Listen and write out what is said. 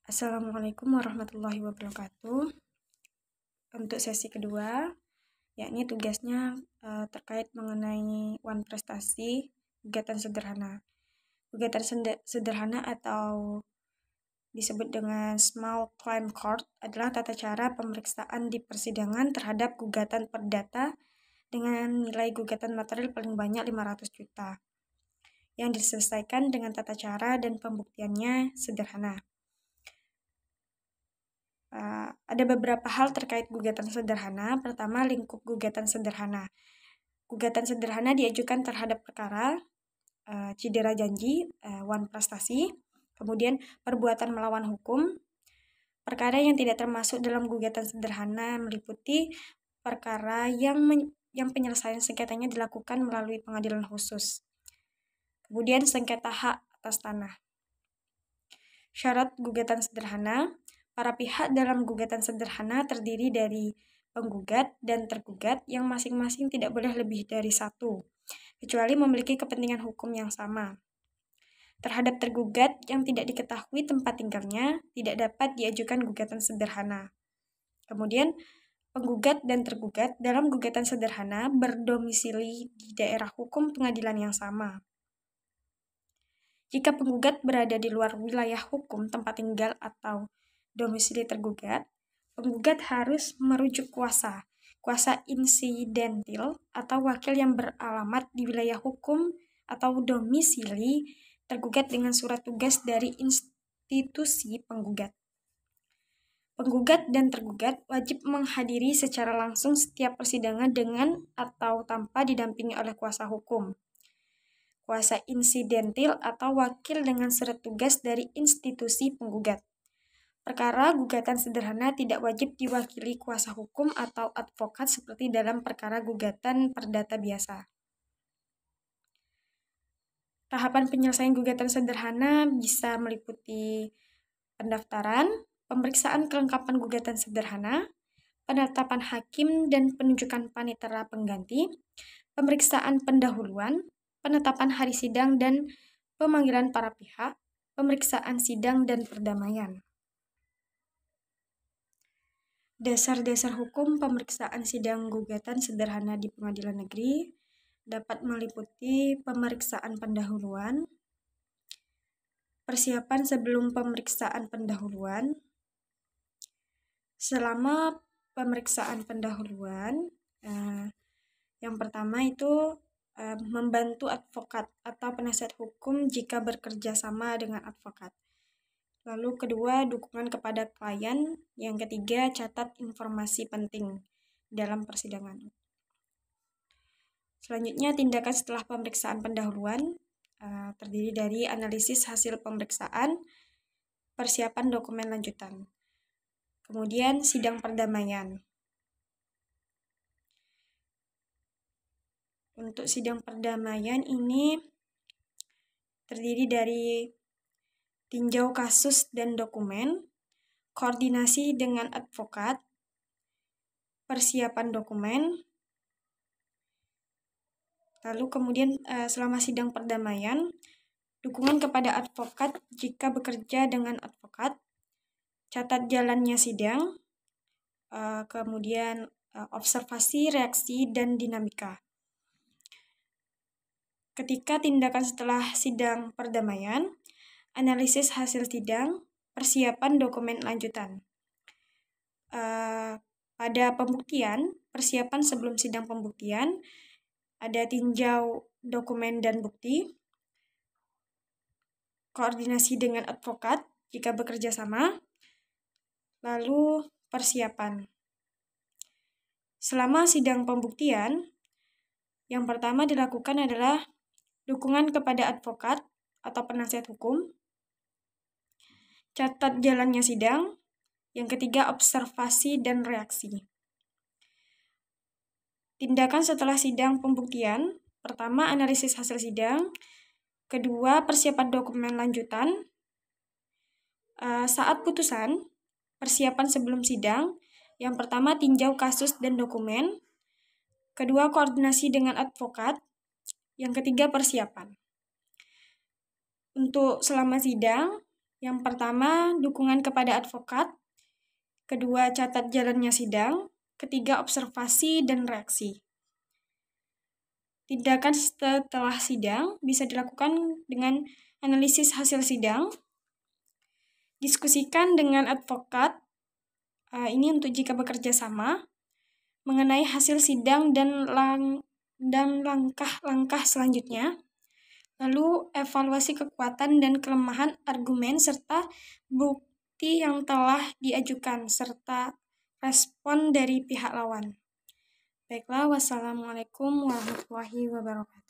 Assalamualaikum warahmatullahi wabarakatuh. Untuk sesi kedua, yakni tugasnya terkait mengenai prestasi gugatan sederhana. Gugatan sederhana atau disebut dengan small claim court adalah tata cara pemeriksaan di persidangan terhadap gugatan perdata dengan nilai gugatan material paling banyak 500 juta yang diselesaikan dengan tata cara dan pembuktiannya sederhana. Ada beberapa hal terkait gugatan sederhana. Pertama, lingkup gugatan sederhana. Gugatan sederhana diajukan terhadap perkara cedera janji, prestasi, kemudian perbuatan melawan hukum. Perkara yang tidak termasuk dalam gugatan sederhana meliputi perkara yang penyelesaian sengketanya dilakukan melalui pengadilan khusus. Kemudian sengketa hak atas tanah. Syarat gugatan sederhana. Para pihak dalam gugatan sederhana terdiri dari penggugat dan tergugat yang masing-masing tidak boleh lebih dari satu, kecuali memiliki kepentingan hukum yang sama. Terhadap tergugat yang tidak diketahui tempat tinggalnya, tidak dapat diajukan gugatan sederhana. Kemudian, penggugat dan tergugat dalam gugatan sederhana berdomisili di daerah hukum pengadilan yang sama. Jika penggugat berada di luar wilayah hukum tempat tinggal atau domisili tergugat, penggugat harus merujuk kuasa insidentil atau wakil yang beralamat di wilayah hukum atau domisili tergugat dengan surat tugas dari institusi penggugat. Penggugat dan tergugat wajib menghadiri secara langsung setiap persidangan dengan atau tanpa didampingi oleh kuasa hukum. Kuasa insidentil atau wakil dengan surat tugas dari institusi penggugat. Perkara gugatan sederhana tidak wajib diwakili kuasa hukum atau advokat seperti dalam perkara gugatan perdata biasa. Tahapan penyelesaian gugatan sederhana bisa meliputi pendaftaran, pemeriksaan kelengkapan gugatan sederhana, penetapan hakim dan penunjukan panitera pengganti, pemeriksaan pendahuluan, penetapan hari sidang dan pemanggilan para pihak, pemeriksaan sidang dan perdamaian. Dasar-dasar hukum pemeriksaan sidang gugatan sederhana di pengadilan negeri dapat meliputi pemeriksaan pendahuluan, persiapan sebelum pemeriksaan pendahuluan. Selama pemeriksaan pendahuluan, yang pertama itu membantu advokat atau penasihat hukum jika bekerja sama dengan advokat. Lalu kedua, dukungan kepada klien. Yang ketiga, catat informasi penting dalam persidangan. Selanjutnya, tindakan setelah pemeriksaan pendahuluan terdiri dari analisis hasil pemeriksaan, persiapan dokumen lanjutan. Kemudian, sidang perdamaian. Untuk sidang perdamaian ini terdiri dari tinjau kasus dan dokumen, koordinasi dengan advokat, persiapan dokumen, lalu kemudian selama sidang perdamaian, dukungan kepada advokat jika bekerja dengan advokat, catat jalannya sidang, kemudian observasi, reaksi, dan dinamika. Ketika tindakan setelah sidang perdamaian, analisis hasil sidang, persiapan dokumen lanjutan. Pada pembuktian, persiapan sebelum sidang pembuktian, ada tinjau dokumen dan bukti, koordinasi dengan advokat jika bekerja sama, lalu persiapan. Selama sidang pembuktian, yang pertama dilakukan adalah dukungan kepada advokat atau penasihat hukum, catat jalannya sidang, yang ketiga observasi dan reaksi. Tindakan setelah sidang pembuktian, pertama analisis hasil sidang, kedua persiapan dokumen lanjutan, saat putusan, persiapan sebelum sidang, yang pertama tinjau kasus dan dokumen, kedua koordinasi dengan advokat, yang ketiga persiapan. Untuk selama sidang, Yang pertama, dukungan kepada advokat. Kedua, catat jalannya sidang. Ketiga, observasi dan reaksi. Tindakan setelah sidang bisa dilakukan dengan analisis hasil sidang, diskusikan dengan advokat, ini untuk jika bekerja sama, mengenai hasil sidang dan langkah-langkah selanjutnya, lalu evaluasi kekuatan dan kelemahan argumen serta bukti yang telah diajukan, serta respon dari pihak lawan. Baiklah, wassalamualaikum warahmatullahi wabarakatuh.